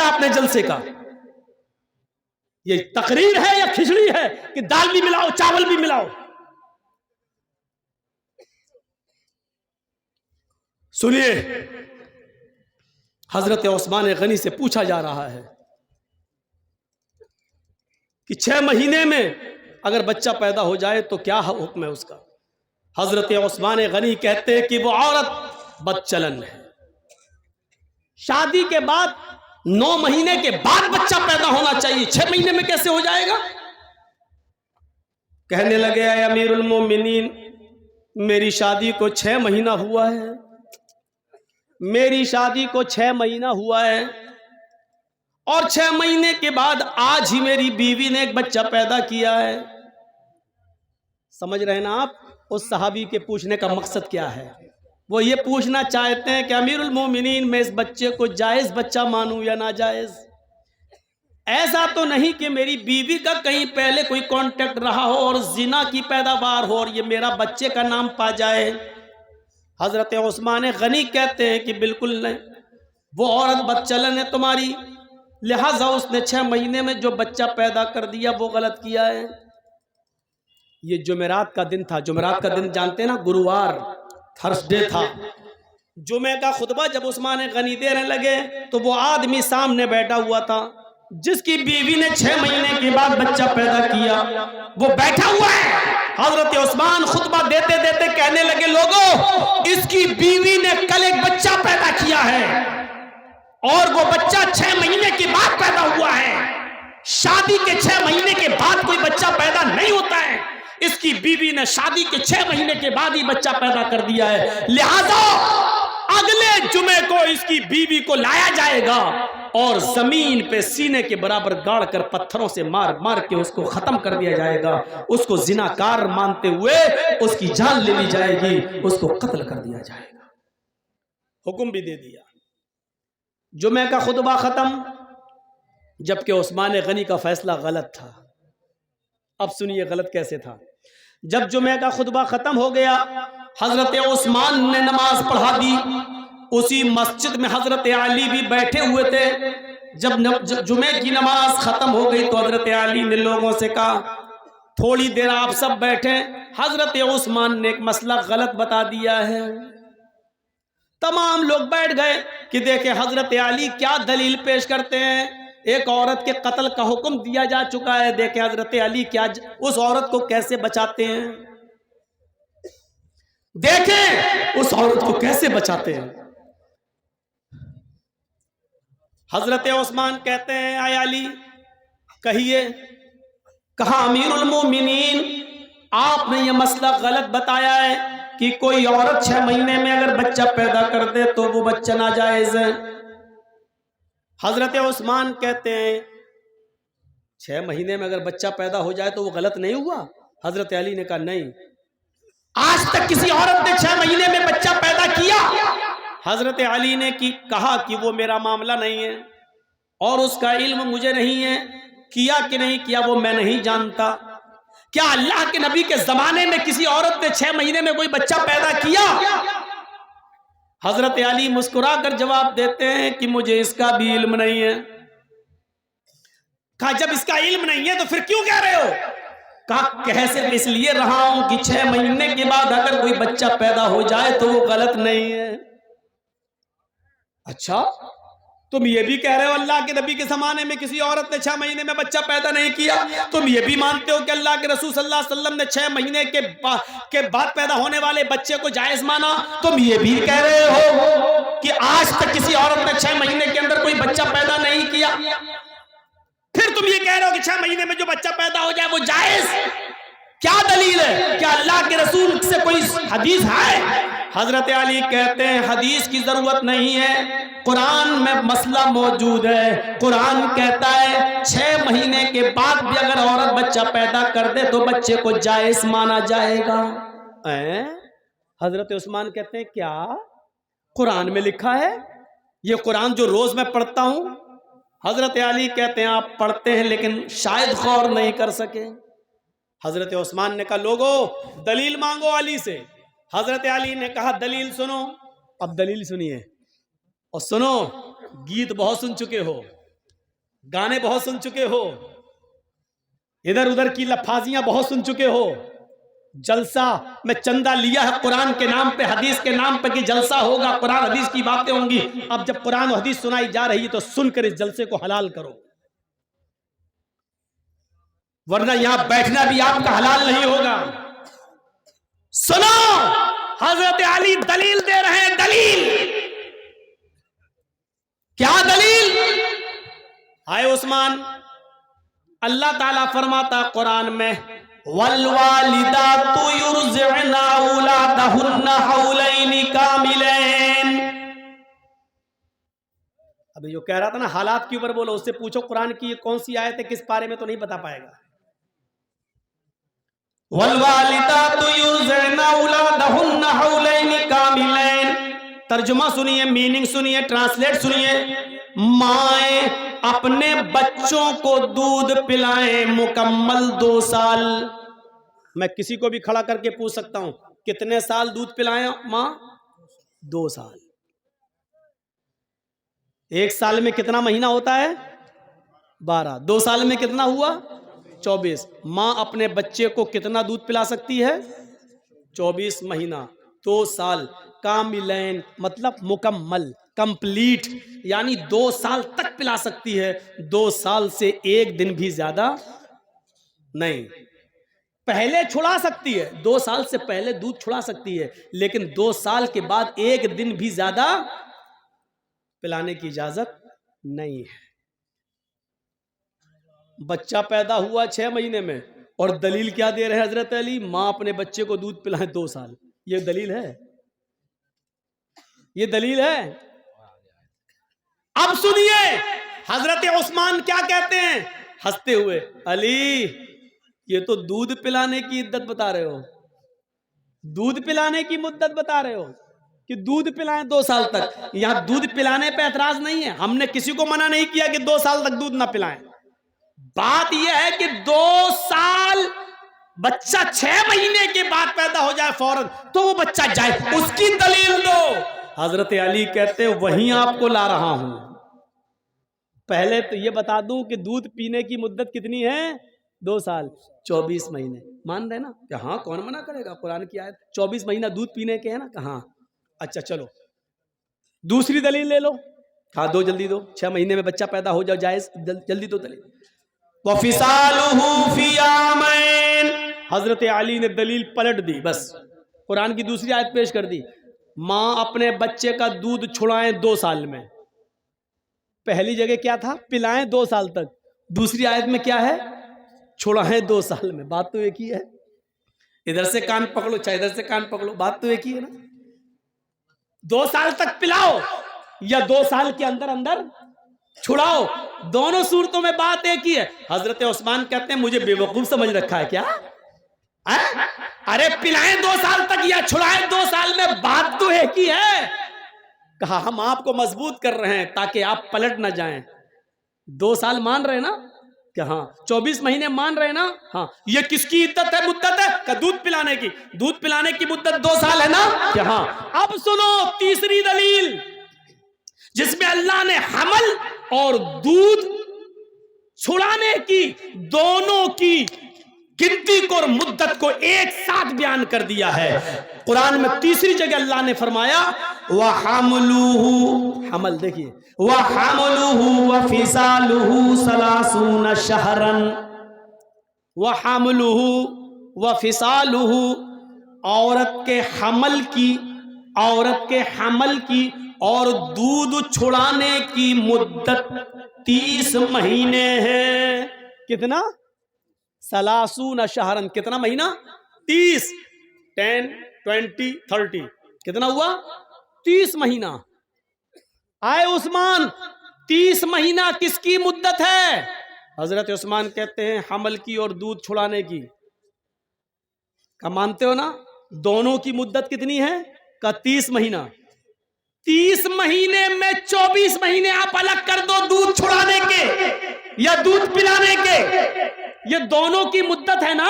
کیا آپ نے جلسے کا؟ یہ تقریر ہے یا کھچڑی ہے کہ دال بھی ملاؤ چاول بھی ملاؤ؟ سنیے، حضرت عثمان غنی سے پوچھا جا رہا ہے کہ 6 مہینے میں اگر بچہ پیدا ہو جائے تو کیا حکم ہے اس کا؟ حضرت عثمان غنی کہتے ہیں کہ وہ عورت بد چلن ہے، شادی کے بعد 9 مہینے کے بعد بچہ پیدا ہونا چاہیے، 6 مہینے میں کیسے ہو جائے گا؟ کہنے لگے اے امیر المومنین، میری شادی کو 6 مہینہ ہوا ہے، میری شادی کو 6 مہینہ ہوا ہے، اور 6 مہینے کے بعد آج ہی میری بیوی نے ایک بچہ پیدا کیا ہے۔ سمجھ رہے ہیں نا آپ اس صحابی کے پوچھنے کا مقصد کیا ہے؟ وہ یہ پوچھنا چاہتے ہیں کہ امیر المومنین، میں اس بچے کو جائز بچہ مانوں یا ناجائز؟ ایسا تو نہیں کہ میری بیوی کا کہیں پہلے کوئی کانٹیکٹ رہا ہو اور زنا کی پیداوار ہو اور یہ میرا بچے کا نام پا جائے؟ حضرت عثمان غنی کہتے ہیں کہ بالکل نہیں، وہ عورت بد چلن ہے تمہاری، لہٰذا اس نے 6 مہینے میں جو بچہ پیدا کر دیا وہ غلط کیا ہے۔ یہ جمعرات کا دن تھا، جمعرات کا دن جانتے ہیں نا، گرووار، تھرسڈے تھا۔ جمعہ کا خطبہ جب عثمان غنی دینے لگے تو وہ آدمی سامنے بیٹھا ہوا تھا جس کی بیوی نے 6 مہینے کے بعد بچہ پیدا کیا، وہ بیٹھا ہوا ہے۔ حضرت عثمان خطبہ دیتے دیتے کہنے لگے، لوگوں، اس کی بیوی نے کل ایک بچہ پیدا کیا ہے اور وہ بچہ 6 مہینے کے بعد پیدا ہوا ہے۔ شادی کے 6 مہینے کے بعد کوئی بچہ پیدا نہیں ہوتا ہے، اس کی بیوی نے شادی کے 6 مہینے کے بعد ہی بچہ پیدا کر دیا ہے، لہذا اگلے جمعے کو اس کی بیوی کو لایا جائے گا اور زمین پہ سینے کے برابر گاڑ کر پتھروں سے مار مار کے اس کو ختم کر دیا جائے گا، اس کو زناکار مانتے ہوئے اس کی جان لے لی جائے گی، اس کو قتل کر دیا جائے گا۔ حکم بھی دے دیا۔ جمعہ کا خطبہ ختم، جبکہ عثمان غنی کا فیصلہ غلط تھا۔ اب سنیے غلط کیسے تھا۔ جب جمعہ کا خطبہ ختم ہو گیا، حضرت عثمان نے نماز پڑھا دی۔ اسی مسجد میں حضرت علی بھی بیٹھے ہوئے تھے۔ جب جمعے کی نماز ختم ہو گئی تو حضرت علی نے لوگوں سے کہا، تھوڑی دیر آپ سب بیٹھیں، حضرت عثمان نے ایک مسئلہ غلط بتا دیا ہے۔ تمام لوگ بیٹھ گئے کہ دیکھیں حضرت علی کیا دلیل پیش کرتے ہیں۔ ایک عورت کے قتل کا حکم دیا جا چکا ہے، دیکھیں حضرت علی کیا اس عورت کو کیسے بچاتے ہیں، دیکھیں اس عورت کو کیسے بچاتے ہیں۔ حضرت عثمان کہتے ہیں، اے علی کہیے۔ کہا، امیر المومنین، آپ نے یہ مسئلہ غلط بتایا ہے کہ کوئی عورت 6 مہینے میں اگر بچہ پیدا کر دے تو وہ بچہ ناجائز ہے۔ حضرت عثمان کہتے ہیں 6 مہینے میں اگر بچہ پیدا ہو جائے تو وہ غلط نہیں ہوا؟ حضرت علی نے کہا نہیں، آج تک کسی عورت نے 6 مہینے میں بچہ پیدا کیا؟ حضرت علی نے کہا کہ وہ میرا معاملہ نہیں ہے اور اس کا علم مجھے نہیں ہے، کیا کہ نہیں کیا وہ میں نہیں جانتا۔ کیا اللہ کے نبی کے زمانے میں کسی عورت نے 6 مہینے میں کوئی بچہ پیدا کیا؟ حضرت علی مسکرا کر جواب دیتے ہیں کہ مجھے اس کا بھی علم نہیں ہے۔ کہا، جب اس کا علم نہیں ہے تو پھر کیوں کہہ رہے ہو؟ کہا، کہہ صرف اس لیے رہا ہوں کہ 6 مہینے کے بعد اگر کوئی بچہ پیدا ہو جائے تو وہ غلط نہیں ہے۔ اچھا، تم یہ بھی کہہ رہے ہو اللہ کے نبی کے زمانے میں کسی عورت نے 6 مہینے میں بچہ پیدا نہیں کیا؟ تم یہ بھی مانتے ہو کہ اللہ کے رسول صلی اللہ علیہ وسلم نے 6 مہینے کے بعد پیدا ہونے والے بچے کو جائز مانا؟ تم یہ بھی کہہ رہے ہو کہ آج تک کسی عورت نے 6 مہینے کے اندر کوئی بچہ پیدا نہیں کیا؟ پھر تم یہ کہہ رہے ہو کہ 6 مہینے میں جو بچہ پیدا ہو جائے وہ جائز؟ کیا دلیل ہے؟ کیا اللہ کے رسول سے کوئی حدیث ہے؟ حضرت علی کہتے ہیں حدیث کی ضرورت نہیں ہے، قرآن میں مسئلہ موجود ہے۔ قرآن کہتا ہے 6 مہینے کے بعد بھی اگر عورت بچہ پیدا کر دے تو بچے کو جائز مانا جائے گا۔ حضرت عثمان کہتے ہیں کیا قرآن میں لکھا ہے؟ یہ قرآن جو روز میں پڑھتا ہوں۔ حضرت علی کہتے ہیں آپ پڑھتے ہیں لیکن شاید غور نہیں کر سکے۔ حضرت عثمان نے کہا لوگو دلیل مانگو علی سے۔ حضرت علی نے کہا دلیل سنو۔ اب دلیل سنیے اور سنو، گیت بہت سن چکے ہو، گانے بہت سن چکے ہو, ادھر ادھر کی لفاظیاں بہت سن چکے ہو. جلسہ میں چندہ لیا ہے قرآن کے نام پہ, حدیث کے نام پہ کہ جلسہ ہوگا, قرآن حدیث کی باتیں ہوں گی. اب جب قرآن و حدیث سنائی جا رہی ہے تو سن کر اس جلسے کو حلال کرو, ورنہ یہاں بیٹھنا بھی آپ کا حلال نہیں ہوگا. سنو, حضرت علی دلیل دے رہے ہیں. دلیل کیا دلیل؟ ہائے عثمان, اللہ تعالیٰ فرماتا قرآن میں والوالدات یرضعن اولادہن حولین کاملین. ابھی جو کہہ رہا تھا نا حالات کے اوپر بولو, اس سے پوچھو قرآن کی یہ کون سی آیت ہے, کس پارے میں, تو نہیں بتا پائے گا. والوالدات یرضعن اولادہن حولین کاملین. ترجمہ سنیے, میننگ سنیے, ٹرانسلیٹ سنیے. مائیں اپنے بچوں کو دودھ پلائیں مکمل 2 سال. میں کسی کو بھی کھڑا کر کے پوچھ سکتا ہوں کتنے سال دودھ پلائیں ماں؟ 2 سال. 1 سال میں کتنا مہینہ ہوتا ہے؟ 12. 2 سال میں کتنا ہوا؟ 24. ماں اپنے بچے کو کتنا دودھ پلا سکتی ہے؟ 24 مہینہ. 2 سال. کاملین مطلب مکمل, کمپلیٹ, یعنی 2 سال تک پلا سکتی ہے, 2 سال سے 1 دن بھی زیادہ نہیں. پہلے چھڑا سکتی ہے, 2 سال سے پہلے دودھ چھڑا سکتی ہے, لیکن 2 سال کے بعد 1 دن بھی زیادہ پلانے کی اجازت نہیں ہے. بچہ پیدا ہوا 6 مہینے میں, اور دلیل کیا دے رہے حضرت علی؟ ماں اپنے بچے کو دودھ پلائے 2 سال. یہ دلیل ہے؟ یہ دلیل ہے؟ اب سنیے حضرت عثمان کیا کہتے ہیں ہنستے ہوئے, علی یہ تو دودھ پلانے کی عدت بتا رہے ہو, دودھ پلانے کی مدت بتا رہے ہو کہ دودھ پلائیں 2 سال تک. یہاں دودھ پلانے پہ اعتراض نہیں ہے, ہم نے کسی کو منع نہیں کیا کہ 2 سال تک دودھ نہ پلائیں. بات یہ ہے کہ 2 سال بچہ 6 مہینے کے بعد پیدا ہو جائے فوراً تو وہ بچہ جائے, اس کی دلیل دو. حضرت علی کہتے ہیں وہیں آپ کو لا رہا ہوں. پہلے تو یہ بتا دوں کہ دودھ پینے کی مدت کتنی ہے؟ 2 سال 24 مہینے. مان رہے نا کہ ہاں, کون منع کرے گا, قرآن کی آیت 24 مہینہ دودھ پینے کے ہیں نا, کہاں. اچھا چلو دوسری دلیل لے لو. ہاں دو, جلدی دو. 6 مہینے میں بچہ پیدا ہو جاؤ جائز, جلدی دو دلیل. وَفِصَالُهُ فِي عَامَيْنِ. حضرت علی نے دلیل پلٹ دی, بس قرآن کی دوسری آیت پیش کر دی. ماں اپنے بچے کا دودھ چھڑائیں 2 سال میں. پہلی جگہ کیا تھا؟ پلائیں 2 سال تک. دوسری آیت میں کیا ہے؟ چھڑائیں 2 سال میں. بات تو ایک ہی ہے. ادھر سے کان پکڑو چاہے ادھر سے کان پکڑو, بات تو ایک ہی ہے نا. 2 سال تک پلاؤ یا 2 سال کے اندر اندر چھڑاؤ, دونوں صورتوں میں بات ایک ہی ہے. حضرت عثمان کہتے ہیں مجھے بے وقوف سمجھ رکھا ہے کیا؟ ارے پلائیں 2 سال تک یا چھڑائیں 2 سال میں, بات تو ایک ہی ہے. کہا ہم آپ کو مضبوط کر رہے ہیں تاکہ آپ پلٹ نہ جائیں. 2 سال مان رہے نا کہ ہاں, 24 مہینے مان رہے نا, ہاں. یہ کس کی عدت ہے, مدت ہے؟ کہ دودھ پلانے کی. دودھ پلانے کی مدت 2 سال ہے نا کہ ہاں. اب سنو تیسری دلیل جس میں اللہ نے حمل اور دودھ چھڑانے کی دونوں کی گنتی کو اور مدت کو ایک ساتھ بیان کر دیا ہے. قرآن میں تیسری جگہ اللہ نے فرمایا وَحَمْلُهُ, حمل دیکھیے, وَحَمْلُهُ وَفِصَالُهُ 30 شَهْرًا. وَحَمْلُهُ وَفِصَالُهُ, عورت کے حمل کی اور دودھ چھڑانے کی مدت 30 مہینے ہے. کتنا؟ 30 شہرن. کتنا مہینہ؟ 30. 10 20 30 کتنا ہوا؟ 30 مہینہ. آئے عثمان 30 مہینہ کس کی مدت ہے؟ حضرت عثمان کہتے ہیں حمل کی اور دودھ چھڑانے کی. کیا مانتے ہو نا؟ دونوں کی مدت کتنی ہے؟ کا 30 مہینہ. 30 مہینے میں 24 مہینے آپ الگ کر دو دودھ چھڑانے کے یا دودھ پلانے کے. یہ دونوں کی مدت ہے نا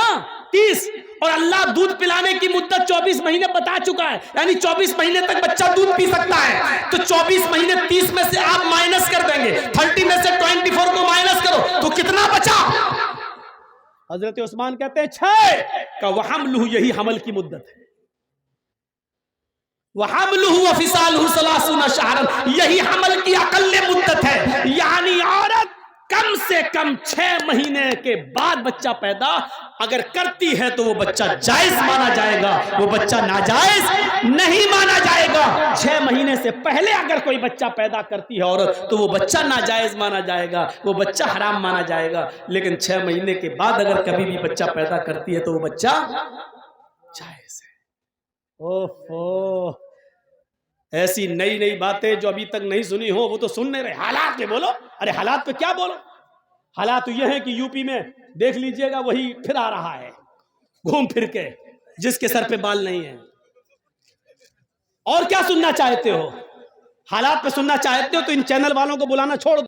30, اور اللہ دودھ پلانے کی مدت 24 مہینے بتا چکا ہے, یعنی 24 مہینے تک بچہ دودھ پی سکتا ہے. تو 24 مہینے 30 میں سے آپ مائنس کر دیں گے, 30 میں سے 24 کو مائنس حضرت عثمان کہتے ہیں 6 کا وحملہ، یہی حمل کی مدت ہے، وحملہ وفصالہ 30 شہرا، یہی حمل کی اقل مدت ہے، یعنی عورت کم سے کم 6 مہینے کے بعد بچہ پیدا اگر کرتی ہے تو وہ بچہ جائز مانا جائے گا، وہ بچہ ناجائز نہیں مانا جائے گا۔ 6 مہینے سے پہلے اگر کوئی بچہ پیدا کرتی ہے عورت تو وہ بچہ ناجائز مانا جائے گا، وہ بچہ حرام مانا جائے گا، لیکن 6 مہینے کے بعد اگر کبھی بھی بچہ پیدا کرتی ہے تو وہ بچہ جائز ہے۔ اوہو، ایسی نئی نئی باتیں جو ابھی تک نہیں سنی ہو وہ تو سننے رہے، حالات پہ بولو۔ ارے حالات پہ کیا بولو، حالات یہ ہے کہ یوپی میں دیکھ لیجئے گا وہی پھر آ رہا ہے گھوم پھر کے، جس کے سر پہ بال نہیں ہے۔ اور کیا سننا چاہتے ہو؟ حالات پہ سننا چاہتے ہو تو ان چینل والوں کو بلانا چھوڑ دو۔